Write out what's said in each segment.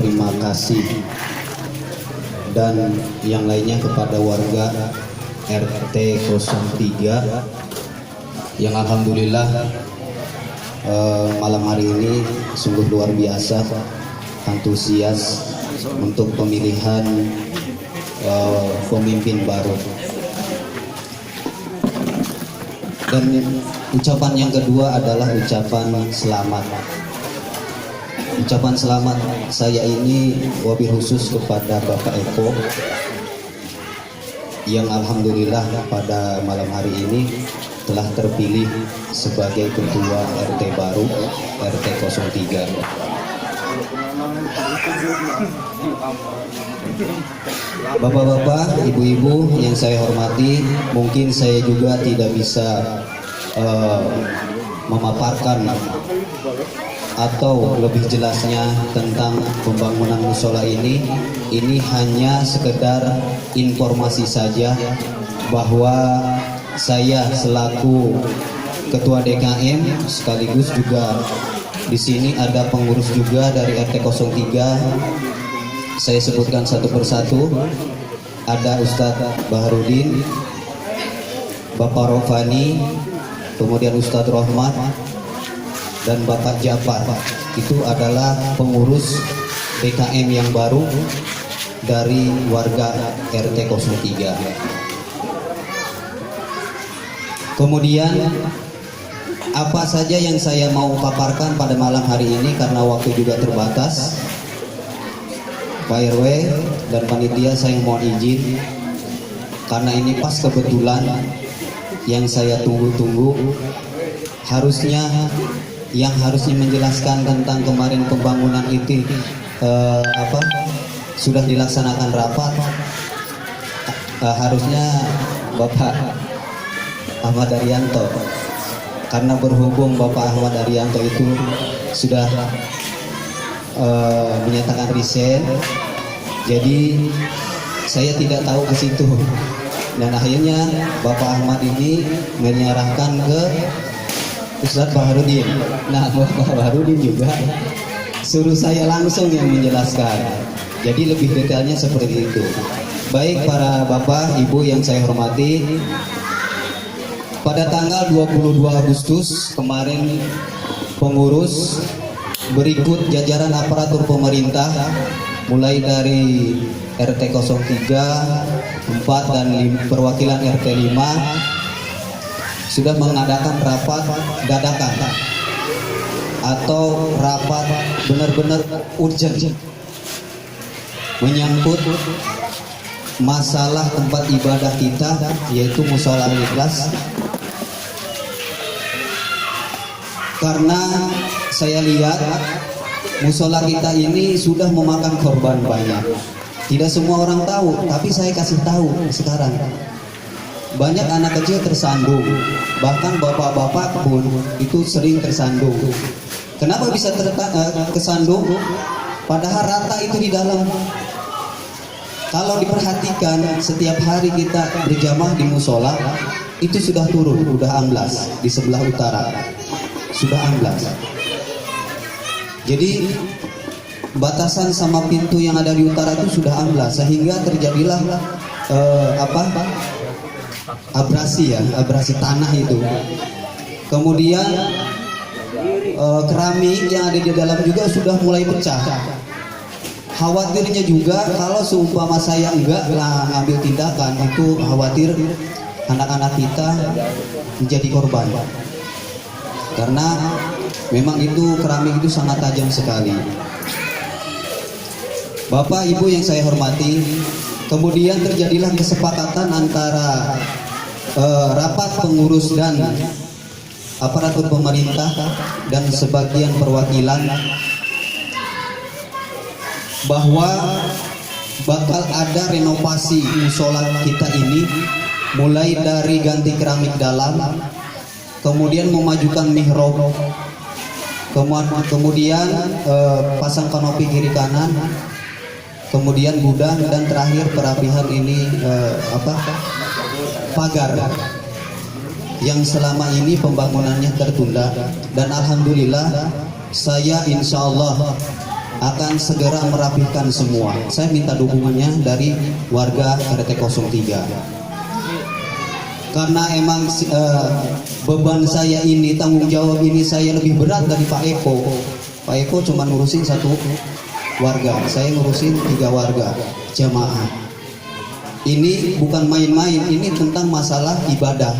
terima kasih dan yang lainnya kepada warga RT 03 yang alhamdulillah malam hari ini sungguh luar biasa antusias untuk pemilihan pemimpin baru. Dan ucapan yang kedua adalah ucapan selamat. Ucapan selamat saya ini wabil khusus kepada Bapak Eko yang alhamdulillah pada malam hari ini telah terpilih sebagai ketua RT baru RT 03. Bapak-bapak, ibu-ibu yang saya hormati, mungkin saya juga tidak bisa memaparkan atau lebih jelasnya tentang pembangunan musola ini hanya sekedar informasi saja bahwa saya selaku ketua DKM sekaligus juga di sini ada pengurus juga dari RT 03. Saya sebutkan satu persatu. Ada Ustadz Baharudin, Bapak Rofani, kemudian Ustadz Rohmat, dan Bapak Jafar. Itu adalah pengurus DKM yang baru dari warga RT 03. Kemudian apa saja yang saya mau paparkan pada malam hari ini karena waktu juga terbatas. Pak RW dan panitia, saya mohon izin karena ini pas kebetulan yang saya tunggu-tunggu. Harusnya menjelaskan tentang kemarin pembangunan itu sudah dilaksanakan rapat, harusnya Bapak Ahmad Daryanto, karena berhubung Bapak Ahmad Daryanto itu sudah menyatakan resign, jadi saya tidak tahu ke situ, dan akhirnya Bapak Ahmad ini menyerahkan ke Ustadz Baharudin. Nah, Bapak Baharudin juga suruh saya langsung yang menjelaskan. Jadi lebih detailnya seperti itu. Baik para bapak, ibu yang saya hormati, pada tanggal 22 Agustus kemarin pengurus berikut jajaran aparatur pemerintah mulai dari RT 03, 4 dan perwakilan RT 5 sudah mengadakan rapat dadakan atau rapat benar-benar urgent menyangkut masalah tempat ibadah kita, yaitu Mushola Al-Ikhlas. Karena saya lihat musola kita ini sudah memakan korban banyak. Tidak semua orang tahu, tapi saya kasih tahu sekarang. Banyak anak kecil tersandung, bahkan bapak-bapak pun itu sering tersandung. Kenapa bisa kesandung? Padahal rata itu di dalam. Kalau diperhatikan setiap hari kita berjamaah di musola itu sudah turun, sudah amblas di sebelah utara, sudah amblas. Jadi batasan sama pintu yang ada di utara itu sudah amblas, sehingga terjadilah abrasi tanah itu. Kemudian keramik yang ada di dalam juga sudah mulai pecah. Khawatirnya juga kalau seumpama saya enggak ngambil tindakan, itu khawatir anak-anak kita menjadi korban. Karena memang itu keramik itu sangat tajam sekali. Bapak Ibu yang saya hormati, kemudian terjadilah kesepakatan antara rapat pengurus dan aparatur pemerintah dan sebagian perwakilan bahwa bakal ada renovasi musola kita ini, mulai dari ganti keramik dalam, kemudian memajukan mihrab, kemudian pasang kanopi kiri kanan, kemudian gudang, dan terakhir perapihan ini pagar yang selama ini pembangunannya tertunda. Dan alhamdulillah saya insya Allah akan segera merapikan semua. Saya minta dukungannya dari warga RT 03. Karena emang beban saya ini, tanggung jawab ini saya lebih berat dari Pak Eko. Pak Eko cuma ngurusin satu warga, saya ngurusin 3 warga jamaah. Ini bukan main-main, ini tentang masalah ibadah.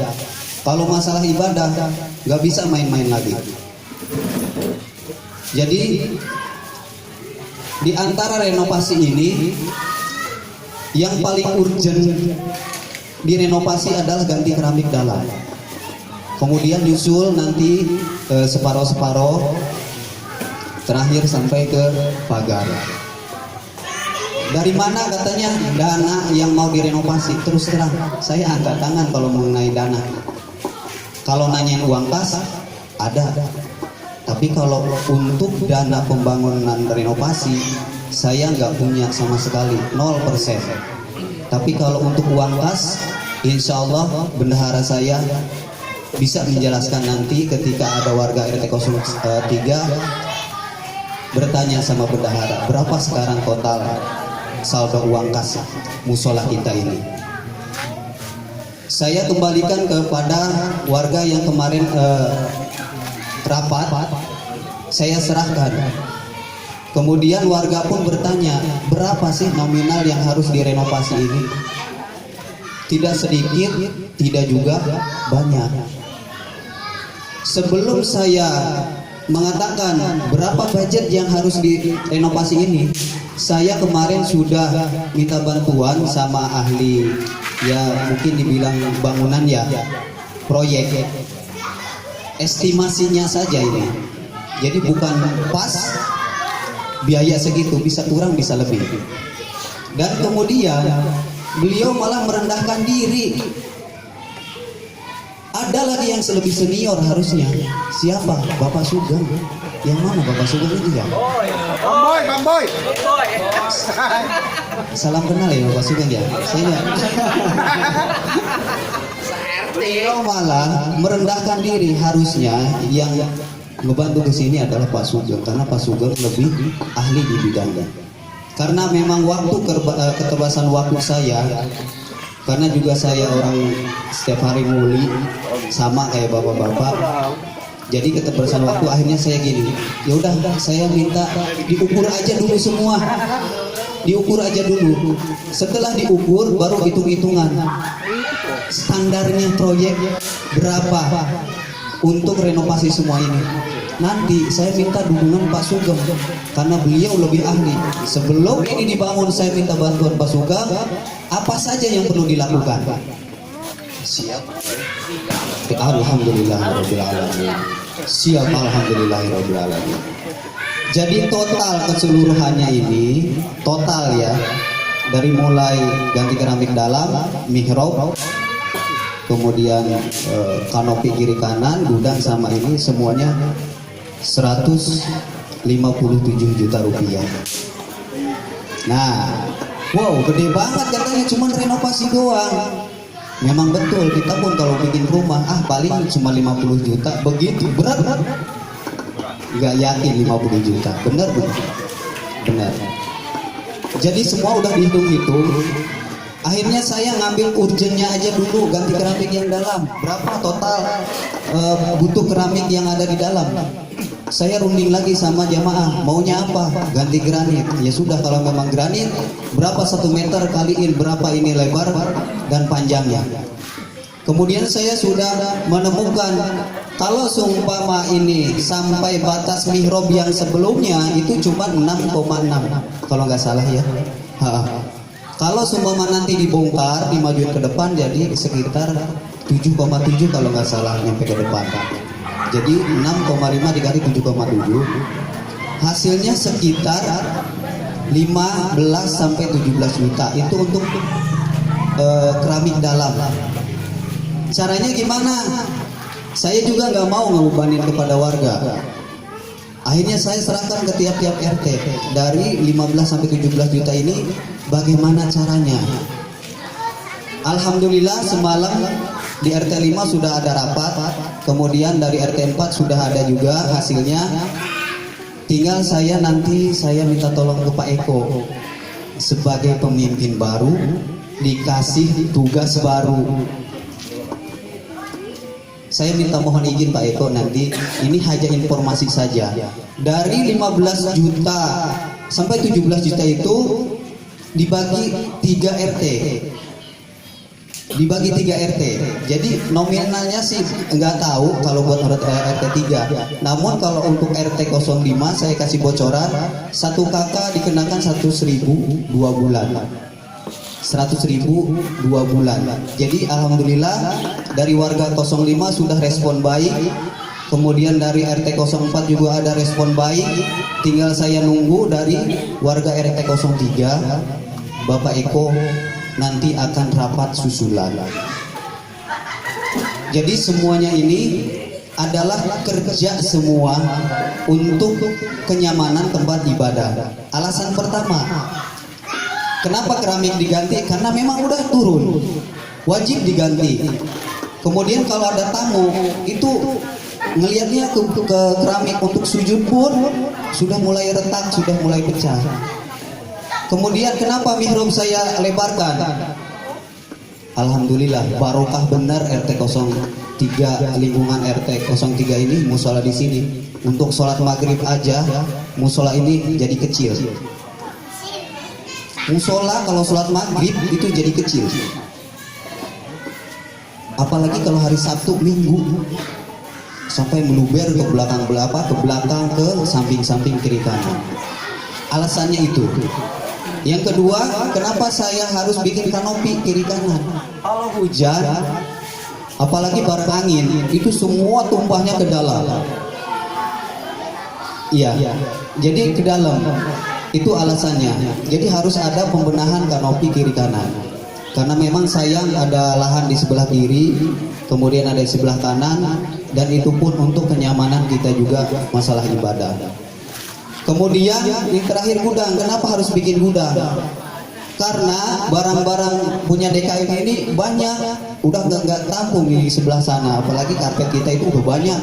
Kalau masalah ibadah nggak bisa main-main lagi. Jadi di antara renovasi ini yang paling urgent direnovasi adalah ganti keramik dalam. Kemudian nyusul nanti separoh-separoh, terakhir sampai ke pagar. Dari mana katanya dana yang mau direnovasi? Terus terang, saya angkat tangan kalau mengenai dana. Kalau nanyain uang kas, ada. Tapi kalau untuk dana pembangunan renovasi, saya nggak punya sama sekali, 0%. Tapi kalau untuk uang kas, insya Allah bendahara saya bisa menjelaskan nanti ketika ada warga RT 03 bertanya sama bendahara, berapa sekarang total saldo uang kas musola kita ini. Saya kembalikan kepada warga yang kemarin rapat, saya serahkan. Kemudian warga pun bertanya, berapa sih nominal yang harus direnovasi ini? Tidak sedikit, tidak juga banyak. Sebelum saya mengatakan berapa budget yang harus direnovasi ini, saya kemarin sudah minta bantuan sama ahli, ya mungkin dibilang bangunan ya, proyek. Estimasinya saja ini. Jadi bukan pas biaya segitu, bisa kurang bisa lebih. Dan kemudian beliau malah merendahkan diri. Ada lagi yang lebih senior harusnya. Siapa? Bapak Sugeng. Yang mana Bapak Sugeng itu ya? Bang Boy. Salam kenal ya Bapak Sugeng ya. Saya beliau malah merendahkan diri. Harusnya yang ngebantu ke sini adalah Pak Sugeng, karena Pak Sugeng lebih ahli di bidangnya. Karena memang waktu keterbatasan waktu saya, karena juga saya orang setiap hari nguli sama kayak bapak-bapak, jadi keterbatasan waktu, akhirnya saya gini, ya udah saya minta diukur aja dulu semua, diukur aja dulu. Setelah diukur baru hitung-hitungan standarnya proyek berapa untuk renovasi semua ini. Nanti saya minta dukungan Pak Sugeng karena beliau lebih ahli. Sebelum ini dibangun saya minta bantuan Pak Sugeng, apa saja yang perlu dilakukan. Siap. Alhamdulillahirabbil alamin. Siap, alhamdulillahirabbil alamin. Jadi total keseluruhannya ini, total ya, dari mulai ganti keramik dalam, mihrab, kemudian kanopi kiri kanan, gudang sama ini semuanya 157 juta rupiah. Nah, wow, gede banget katanya, cuman renovasi doang. Memang betul, kita pun kalau bikin rumah, paling cuma 50 juta, begitu berat. Gak yakin 50 juta, benar. Jadi semua udah dihitung-hitung. Akhirnya saya ngambil urgennya aja dulu, ganti keramik yang dalam. Berapa total butuh keramik yang ada di dalam? Saya runding lagi sama jamaah, maunya apa? Ganti granit. Ya sudah, kalau memang granit, berapa 1 meter kaliin berapa ini lebar dan panjangnya. Kemudian saya sudah menemukan kalau seumpama ini sampai batas mihrab yang sebelumnya itu cuma 6,6 kalau nggak salah ya. Kalau seumpama nanti dibongkar, dimajuin ke depan jadi sekitar 7,7 kalau nggak salah nyampe ke depan. Jadi 6,5 dikali 7,7 hasilnya sekitar 15 sampai 17 juta. Itu untuk keramik dalam. Caranya gimana? Saya juga nggak mau ngebebanin kepada warga. Akhirnya saya serahkan ke tiap-tiap RT. Dari 15 sampai 17 juta ini bagaimana caranya? Alhamdulillah semalam di RT 5 sudah ada rapat. Kemudian dari RT 4 sudah ada juga hasilnya. Tinggal saya minta tolong ke Pak Eko sebagai pemimpin baru, dikasih tugas baru. Saya minta mohon izin Pak Eko, nanti ini hanya informasi saja. Dari 15 juta sampai 17 juta itu dibagi 3 RT. Dibagi 3 RT. Jadi nominalnya sih nggak tahu kalau buat RT 3. Namun kalau untuk RT 05 saya kasih bocoran, satu kakak dikenakan 100.000 2 bulan. 100.000 2 bulan. Jadi alhamdulillah dari warga 05 sudah respon baik. Kemudian dari RT 04 juga ada respon baik. Tinggal saya nunggu dari warga RT 03. Bapak Eko nanti akan rapat susulan. Jadi semuanya ini adalah kerja semua untuk kenyamanan tempat ibadah. Alasan pertama, kenapa keramik diganti? Karena memang udah turun, wajib diganti. Kemudian kalau ada tamu itu ngelihatnya ke keramik untuk sujud pun sudah mulai retak, sudah mulai pecah. Kemudian kenapa mihrab saya lebarkan? Alhamdulillah barokah benar RT 03, lingkungan RT 03 ini musola di sini. Untuk sholat maghrib aja musola ini jadi kecil. Musola kalau sholat maghrib itu jadi kecil. Apalagi kalau hari Sabtu Minggu sampai meluber ke belakang ke samping kiri kanan. Alasannya itu. Yang kedua, kenapa saya harus bikin kanopi kiri kanan? Kalau hujan, apalagi barang angin, itu semua tumpahnya ke dalam. Iya, jadi ke dalam. Itu alasannya. Jadi harus ada pembenahan kanopi kiri kanan. Karena memang sayang ada lahan di sebelah kiri, kemudian ada di sebelah kanan, dan itu pun untuk kenyamanan kita juga masalah ibadah. Kemudian yang terakhir gudang. Kenapa harus bikin gudang? Karena barang-barang punya DKM ini banyak, udah nggak tampung di sebelah sana. Apalagi karpet kita itu udah banyak.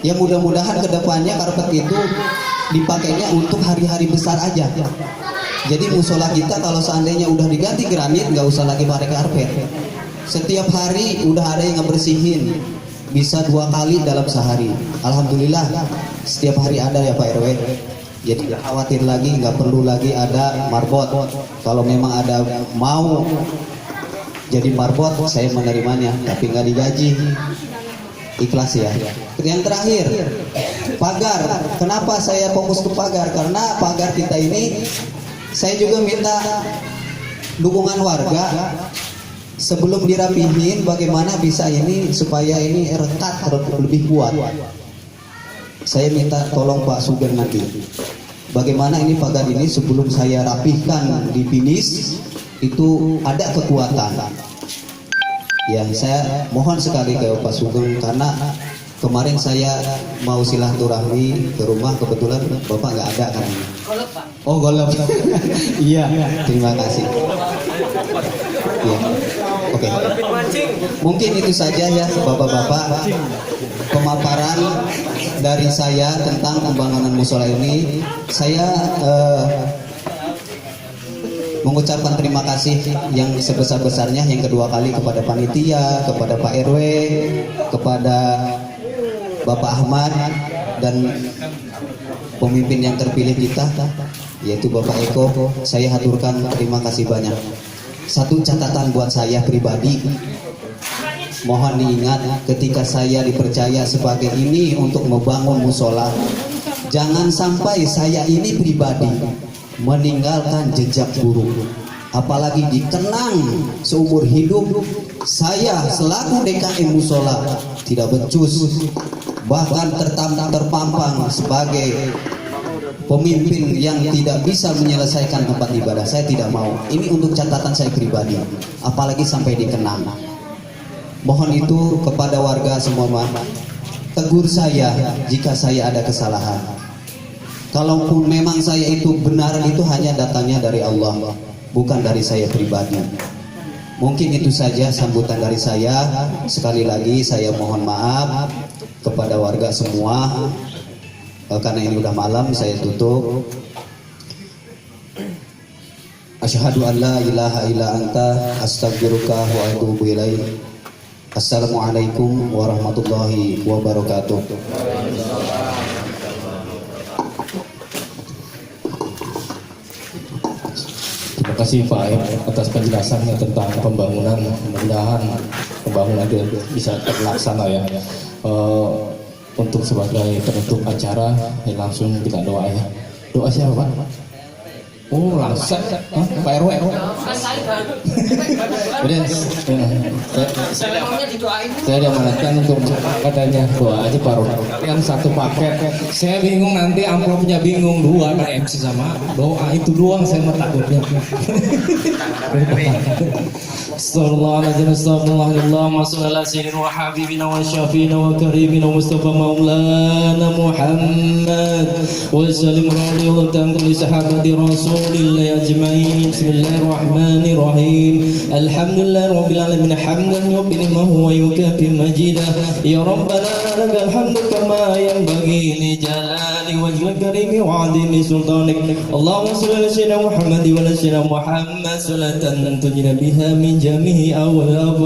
Ya mudah-mudahan kedepannya karpet itu dipakainya untuk hari-hari besar aja. Jadi musola kita kalau seandainya udah diganti granit, nggak usah lagi pakai karpet. Setiap hari udah ada yang ngebersihin. Bisa 2 kali dalam sehari. Alhamdulillah setiap hari ada ya Pak RW. Jadi nggak khawatir lagi, nggak perlu lagi ada marbot. Kalau memang ada mau jadi marbot, saya menerimanya, tapi nggak digaji. Ikhlas ya. Yang terakhir, pagar. Kenapa saya fokus ke pagar? Karena pagar kita ini, saya juga minta dukungan warga. Sebelum dirapihin, bagaimana bisa ini supaya ini rekat lebih kuat. Saya minta tolong Pak Sugeng nanti. Bagaimana ini pagar ini sebelum saya rapihkan di finish itu ada kekuatan. Ya, saya mohon sekali ke Pak Sugeng karena kemarin saya mau silaturahmi ke rumah, kebetulan Bapak nggak ada kan. Oh, golep. Iya, terima kasih. Ya. Oke. Mungkin itu saja ya Bapak-bapak pemaparan dari saya tentang pembangunan musola ini. Saya mengucapkan terima kasih yang sebesar-besarnya yang kedua kali kepada panitia, kepada Pak RW, kepada Bapak Ahmad dan pemimpin yang terpilih kita yaitu Bapak Eko. Saya haturkan terima kasih banyak. Satu catatan buat saya pribadi, mohon diingat ketika saya dipercaya sebagai ini untuk membangun musola, jangan sampai saya ini pribadi meninggalkan jejak buruk, apalagi dikenang seumur hidup. Saya selaku DKM musola tidak becus, bahkan terpampang sebagai pemimpin yang tidak bisa menyelesaikan tempat ibadah. Saya tidak mau. Ini untuk catatan saya pribadi, apalagi sampai dikenang. Mohon itu kepada warga semua, tegur saya jika saya ada kesalahan. Kalaupun memang saya itu benar, itu hanya datangnya dari Allah, bukan dari saya pribadi. Mungkin itu saja sambutan dari saya. Sekali lagi saya mohon maaf kepada warga semua. Karena ini udah malam, saya tutup. Asyhadu an la ilaha illa anta astaghfiruka wa atubu ilaik. Assalamualaikum warahmatullahi wabarakatuh. Terima kasih Pak Aib atas penjelasannya tentang pembangunan. Mudah-mudahan pembangunan itu bisa terlaksana ya. Untuk sebagai penutup acara, langsung kita doa ya. Doa siapa Pak? Oh langsung, Pak RW. Udah, saya diamanatkan untuk katanya doa aja Pak RW. Yang satu paket, saya bingung nanti amplopnya bingung dua kan MC sama doa itu doang saya mah takutnya. Astagfirullahaladzim, astagfirullahaladzim, sallallahu alaihi wa habibina wa syafina wa karimina wa mustafa maulana Muhammad wa sallim radiyallahu ta'ala li sahabati rasulillahi ajma'in. Bismillahirrahmanirrahim. Alhamdulillah rabbil alamin hamdan yu'minu wa yukafi majidah. Ya rabbana lakal hamdu kama yanbaghi li jalali wajhil karimi wa 'azimi sultanik. Allahumma shalli ala sayyidina Muhammad wa ala sayyidina Muhammad salatan tunjina biha min جميع أولاد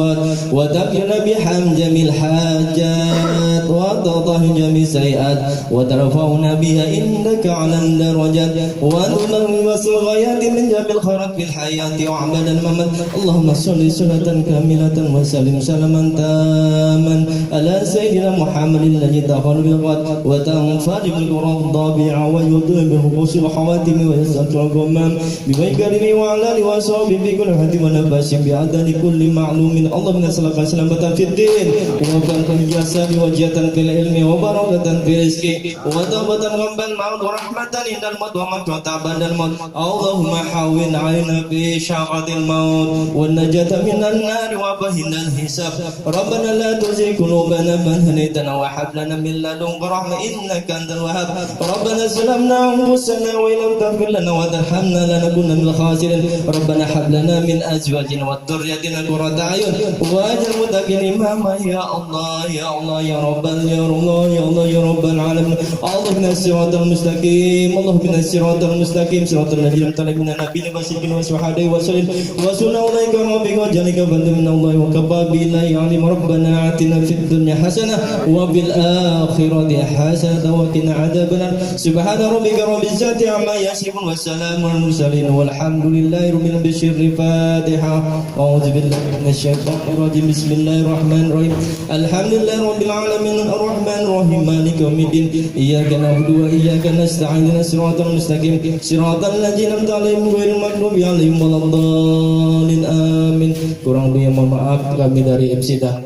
وتقنا بحم جميع الحاجات وتطهر جميع السيئات وترفعنا بها إنك على الدرجات وتبلغ الغايات من جميع الخيرات في الحياة وعبد الممات. اللهم صل صلاة كاملة وسلم سلاما تاما على سيدنا محمد الذي تخل بالغد وتنفرج بالقرى الضابع ويطيب بالخصوص الحواتم ويستر الغمام بوجهه وعلى آله وصحبه في كل حد ونفس بعدد كل معلوم. اللهم نسألك سلامة في الدين وبركة في الجسد وجهة في العلم وبركة في الرزق وتوبة غمبا الموت ورحمة عند الموت ومكة بعد الموت. اللهم حاول علينا في شاقة الموت والنجاة من النار وبهنا الحساب. ربنا لا تزغ قلوبنا بعد إذ هديتنا وهب لنا من لدنك رحمة إنك أنت الوهاب. ربنا ظلمنا أنفسنا وإن لم تغفر لنا وترحمنا لنكونن من الخاسرين. ربنا هب لنا من أزواجنا وذريتنا قرة أعين واجعل المتقين إماما. يا الله يا الله يا رب يا الله يا الله يا رب العالمين. اللهم الصراط المستقيم اللهم الصراط المستقيم صراط الذين أنعمت عليهم من النبيين والصديقين والشهداء والصالحين وحسن أولئك رفيقا وذلك فضل من الله وكفى بالله عليم. ربنا آتنا في الدنيا حسنة وفي الآخرة حسنة وقنا عذاب النار. سبحان ربك رب العزة عما يصفون والسلام على المرسلين والحمد لله رب العالمين. الفاتحة. أعوذ بالله من الشيطان الرجيم. بسم الله الرحمن الرحيم. الحمد لله رب العالمين الرحمن الرحيم مالك يوم الدين. إياك نعبد وإياك نستعين اهدنا الصراط المستقيم صراط الذين أنعمت عليهم غير المغضوب عليهم ولا الضالين. Amin. Kurang lebih mohon maaf kami dari MC dan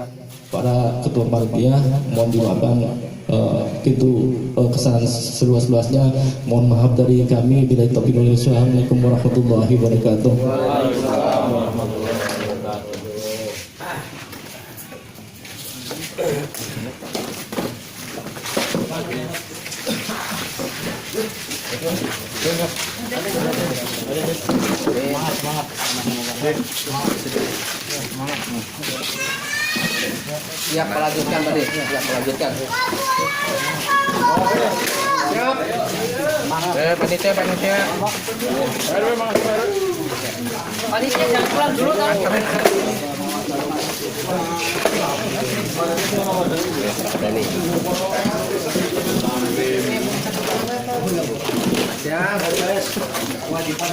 para ketua panitia, mohon dimaafkan itu kesalahan seluas-luasnya. Mohon maaf dari kami. Bila taufiq wal hidayah. Assalamualaikum warahmatullahi wabarakatuh. Siap melanjutkan tadi, siap melanjutkan. Siap. Panitia. Panitia jangan pulang dulu kan. Siap, guys. Wajiban